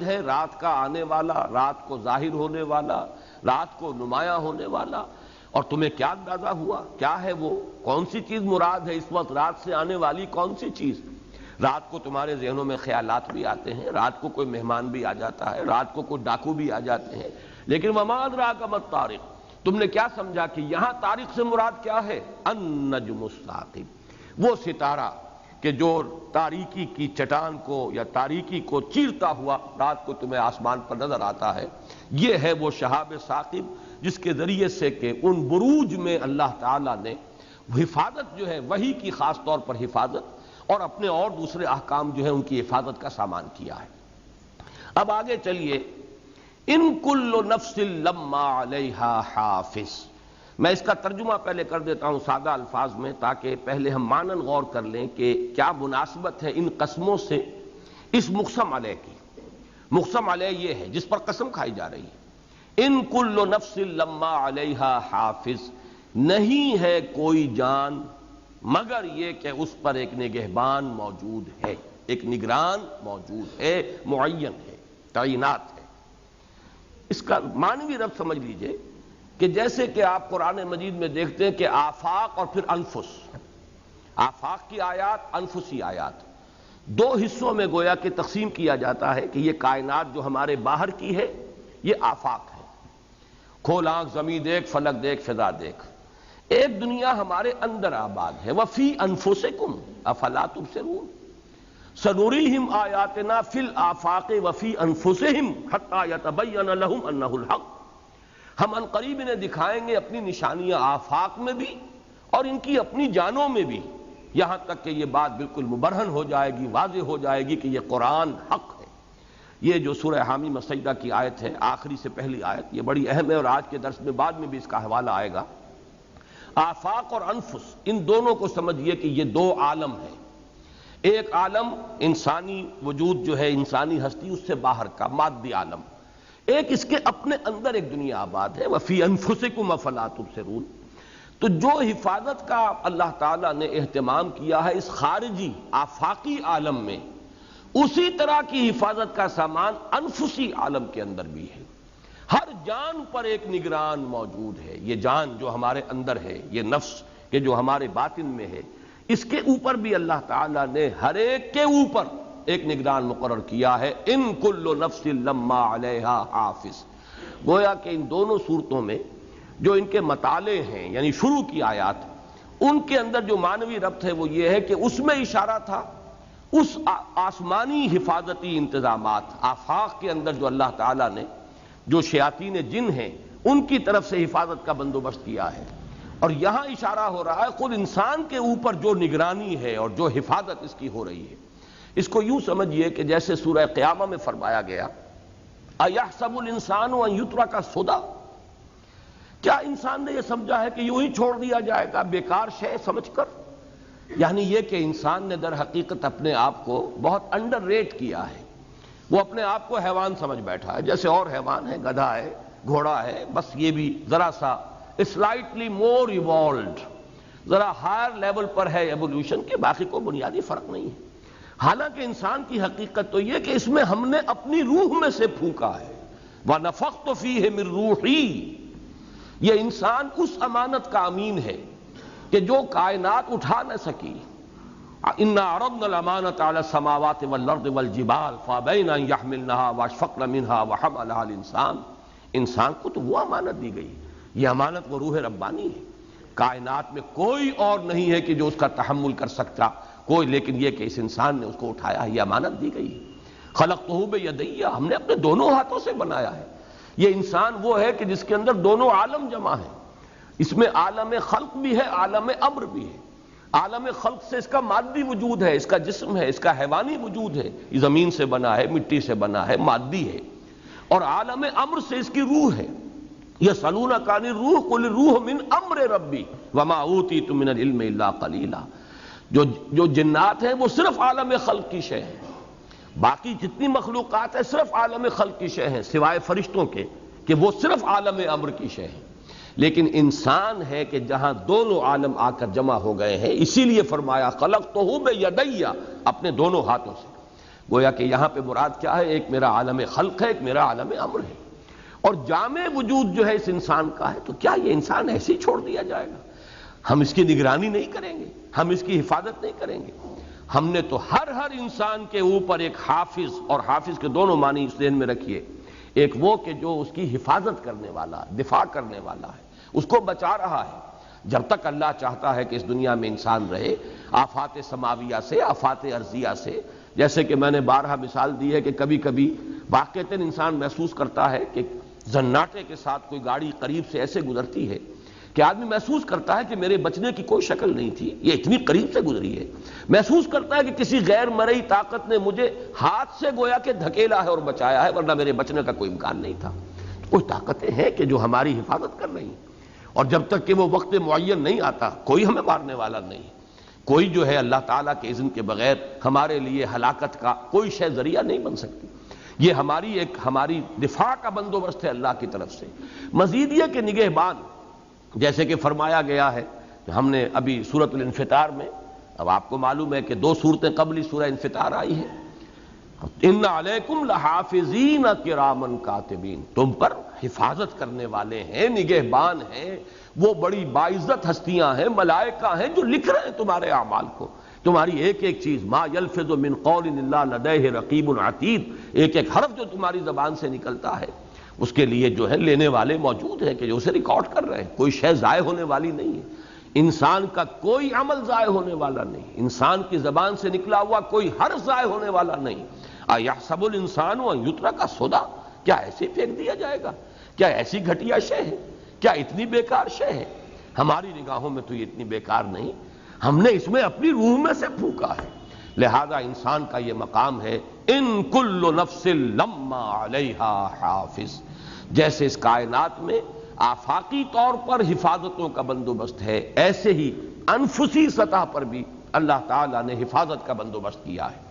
ہے رات کا آنے والا، رات کو ظاہر ہونے والا، رات کو نمایاں ہونے والا، اور تمہیں کیا اندازہ ہوا کیا ہے وہ؟ کون سی چیز مراد ہے اس وقت؟ رات سے آنے والی کون سی چیز؟ رات کو تمہارے ذہنوں میں خیالات بھی آتے ہیں، رات کو کوئی مہمان بھی آ جاتا ہے، رات کو کوئی ڈاکو بھی آ جاتے ہیں، لیکن وما ادراک ما الطارق، تم نے کیا سمجھا کہ یہاں طارق سے مراد کیا ہے؟ النجم الثاقب، وہ ستارہ کہ جو تاریکی کی چٹان کو یا تاریکی کو چیرتا ہوا رات کو تمہیں آسمان پر نظر آتا ہے، یہ ہے وہ شہاب ثاقب جس کے ذریعے سے کہ ان بروج میں اللہ تعالیٰ نے حفاظت جو ہے وحی کی خاص طور پر حفاظت اور اپنے اور دوسرے احکام جو ہیں ان کی حفاظت کا سامان کیا ہے۔ اب آگے چلیے، ان کل نفس لما علیہا حافظ، میں اس کا ترجمہ پہلے کر دیتا ہوں سادہ الفاظ میں تاکہ پہلے ہم مانن غور کر لیں کہ کیا مناسبت ہے ان قسموں سے اس مقسم علیہ کی۔ مقسم علیہ یہ ہے جس پر قسم کھائی جا رہی ہے۔ ان کل نفس لما علیہا حافظ، نہیں ہے کوئی جان مگر یہ کہ اس پر ایک نگہبان موجود ہے، ایک نگران موجود ہے، معین ہے، تعینات ہے۔ اس کا معنوی رب سمجھ لیجئے کہ جیسے کہ آپ قرآن مجید میں دیکھتے ہیں کہ آفاق اور پھر انفس، آفاق کی آیات، انفسی آیات، دو حصوں میں گویا کہ تقسیم کیا جاتا ہے کہ یہ کائنات جو ہمارے باہر کی ہے یہ آفاق ہے، کھول آنکھ زمین دیکھ، فلک دیکھ، فضا دیکھ۔ ایک دنیا ہمارے اندر آباد ہے، وفی انفسکم افلا تبصرون، سنریہم آیاتنا فی الآفاق وفی انفسہم حتی یتبین لہم انہ الحق، ہم ان قریب انہیں دکھائیں گے اپنی نشانیاں آفاق میں بھی اور ان کی اپنی جانوں میں بھی، یہاں تک کہ یہ بات بالکل مبرہن ہو جائے گی، واضح ہو جائے گی کہ یہ قرآن حق ہے۔ یہ جو سورہ حامی مسجدہ کی آیت ہے، آخری سے پہلی آیت، یہ بڑی اہم ہے اور آج کے درس میں بعد میں بھی اس کا حوالہ آئے گا۔ آفاق اور انفس، ان دونوں کو سمجھیے کہ یہ دو عالم ہیں۔ ایک عالم انسانی وجود جو ہے، انسانی ہستی، اس سے باہر کا مادی عالم، ایک اس کے اپنے اندر ایک دنیا آباد ہے، وفی انفسکم افلا تبصرون۔ تو جو حفاظت کا اللہ تعالیٰ نے اہتمام کیا ہے اس خارجی آفاقی عالم میں، اسی طرح کی حفاظت کا سامان انفسی عالم کے اندر بھی ہے۔ ہر جان پر ایک نگران موجود ہے۔ یہ جان جو ہمارے اندر ہے، یہ نفس کہ جو ہمارے باطن میں ہے، اس کے اوپر بھی اللہ تعالیٰ نے ہر ایک کے اوپر ایک نگران مقرر کیا ہے۔ ان کل نفس لما علیہا حافظ، گویا کہ ان دونوں صورتوں میں جو ان کے مطالعے ہیں یعنی شروع کی آیات، ان کے اندر جو معنوی ربط ہے وہ یہ ہے کہ اس میں اشارہ تھا اس آسمانی حفاظتی انتظامات، آفاق کے اندر جو اللہ تعالیٰ نے جو شیاطین جن ہیں ان کی طرف سے حفاظت کا بندوبست کیا ہے، اور یہاں اشارہ ہو رہا ہے خود انسان کے اوپر جو نگرانی ہے اور جو حفاظت اس کی ہو رہی ہے۔ اس کو یوں سمجھیے کہ جیسے سورہ قیامہ میں فرمایا گیا، اَيَحْسَبُ الْإِنسَانُ أَن يُتْرَكَ سُدًى، کیا انسان نے یہ سمجھا ہے کہ یوں ہی چھوڑ دیا جائے گا بیکار شے سمجھ کر؟ یعنی یہ کہ انسان نے در حقیقت اپنے آپ کو بہت انڈر ریٹ کیا ہے، وہ اپنے آپ کو حیوان سمجھ بیٹھا ہے، جیسے اور حیوان ہے، گدھا ہے، گھوڑا ہے، بس یہ بھی ذرا سا سلائٹلی مور ایوالوڈ، ذرا ہائر لیول پر ہے ایوولوشن کے، باقی کوئی بنیادی فرق نہیں ہے۔ حالانکہ انسان کی حقیقت تو یہ کہ اس میں ہم نے اپنی روح میں سے پھونکا ہے، وَنَفَخْتُ فِيهِ مِن رُوحِي، یہ انسان اس امانت کا امین ہے کہ جو کائنات اٹھا نہ سکی۔ اِنَّا عَرَضْنَا الْأَمَانَةَ عَلَى السَّمَاوَاتِ وَالْأَرْضِ وَالْجِبَالِ فَأَبَيْنَ أَن يَحْمِلْنَهَا وَأَشْفَقْنَ مِنْهَا وَحَمَلَهَا الْإِنسَانُ، انسان کو تو وہ امانت دی گئی، یہ امانت وہ روح ربانی ہے۔ کائنات میں کوئی اور نہیں ہے کہ جو اس کا تحمل کر سکتا کوئی، لیکن یہ کہ اس انسان نے اس کو اٹھایا ہے، یہ امانت دی گئی ہے۔ خَلَقْتُهُ بِيَدَيَّ، ہم نے اپنے دونوں ہاتھوں سے بنایا ہے۔ یہ انسان وہ ہے کہ جس کے اندر دونوں عالم جمع ہیں، اس میں عالم خلق بھی ہے، عالم امر بھی ہے۔ عالم خلق سے اس کا مادی وجود ہے، اس کا جسم ہے، اس کا حیوانی وجود ہے، یہ زمین سے بنا ہے، مٹی سے بنا ہے، مادی ہے، اور عالم امر سے اس کی روح ہے۔ یسألونک عن الروح قل الروح من امر ربی وما اوتیتم من العلم الا قلیلا، جو جنات ہیں وہ صرف عالم خلق کی شے ہیں، باقی جتنی مخلوقات ہیں صرف عالم خلق کی شے ہیں سوائے فرشتوں کے کہ وہ صرف عالم امر کی شے ہیں۔ لیکن انسان ہے کہ جہاں دونوں عالم آ کر جمع ہو گئے ہیں، اسی لیے فرمایا خلقتہ بیدی، اپنے دونوں ہاتھوں سے۔ گویا کہ یہاں پہ مراد کیا ہے؟ ایک میرا عالم خلق ہے، ایک میرا عالم امر ہے، اور جامع وجود جو ہے اس انسان کا ہے، تو کیا یہ انسان ایسے ہی چھوڑ دیا جائے گا؟ ہم اس کی نگرانی نہیں کریں گے، ہم اس کی حفاظت نہیں کریں گے؟ ہم نے تو ہر انسان کے اوپر ایک حافظ، اور حافظ کے دونوں معنی اس ذہن میں رکھیے، ایک وہ کہ جو اس کی حفاظت کرنے والا، دفاع کرنے والا ہے، اس کو بچا رہا ہے جب تک اللہ چاہتا ہے کہ اس دنیا میں انسان رہے، آفات سماویہ سے، آفات ارضیہ سے۔ جیسے کہ میں نے بارہا مثال دی ہے کہ کبھی کبھی واقعتاً انسان محسوس کرتا ہے کہ زناٹے کے ساتھ کوئی گاڑی قریب سے ایسے گزرتی ہے کہ آدمی محسوس کرتا ہے کہ میرے بچنے کی کوئی شکل نہیں تھی، یہ اتنی قریب سے گزری ہے۔ محسوس کرتا ہے کہ کسی غیر مرئی طاقت نے مجھے ہاتھ سے گویا کہ دھکیلا ہے اور بچایا ہے، ورنہ میرے بچنے کا کوئی امکان نہیں تھا۔ کچھ طاقتیں ہیں کہ جو ہماری حفاظت کر رہی ہیں، اور جب تک کہ وہ وقت معین نہیں آتا کوئی ہمیں مارنے والا نہیں، کوئی جو ہے اللہ تعالیٰ کے اذن کے بغیر ہمارے لیے ہلاکت کا کوئی شے ذریعہ نہیں بن سکتی۔ یہ ہماری دفاع کا بندوبست ہے اللہ کی طرف سے۔ مزید یہ کہ نگہبان، جیسے کہ فرمایا گیا ہے، ہم نے ابھی سورۃ الانفطار میں، اب آپ کو معلوم ہے کہ 2 صورتیں قبلی سورہ انفطار آئی ہیں، ان علیکم لحافظین کراما کاتبین، تم پر حفاظت کرنے والے ہیں، نگہبان ہیں، وہ بڑی باعزت ہستیاں ہیں، ملائکہ ہیں جو لکھ رہے ہیں تمہارے اعمال کو، تمہاری ایک ایک چیز۔ ما یلفظ من قول الا لدیہ رقیب عتید، ایک ایک حرف جو تمہاری زبان سے نکلتا ہے اس کے لیے جو ہے لینے والے موجود ہیں کہ جو اسے ریکارڈ کر رہے ہیں۔ کوئی شے ضائع ہونے والی نہیں ہے، انسان کا کوئی عمل ضائع ہونے والا نہیں، انسان کی زبان سے نکلا ہوا کوئی حرف ضائع ہونے والا نہیں۔ اَیَحْسَبُ الْإِنسَانُ أَن يُتْرَكَ سُدًى، کیا ایسے پھینک دیا جائے گا؟ کیا ایسی گھٹیا شے ہے؟ کیا اتنی بیکار شے ہے؟ ہماری نگاہوں میں تو یہ اتنی بیکار نہیں، ہم نے اس میں اپنی روح میں سے پھونکا ہے۔ لہذا انسان کا یہ مقام ہے، ان کل نفس لما علیہا حافظ، جیسے اس کائنات میں آفاقی طور پر حفاظتوں کا بندوبست ہے، ایسے ہی انفسی سطح پر بھی اللہ تعالیٰ نے حفاظت کا بندوبست کیا ہے۔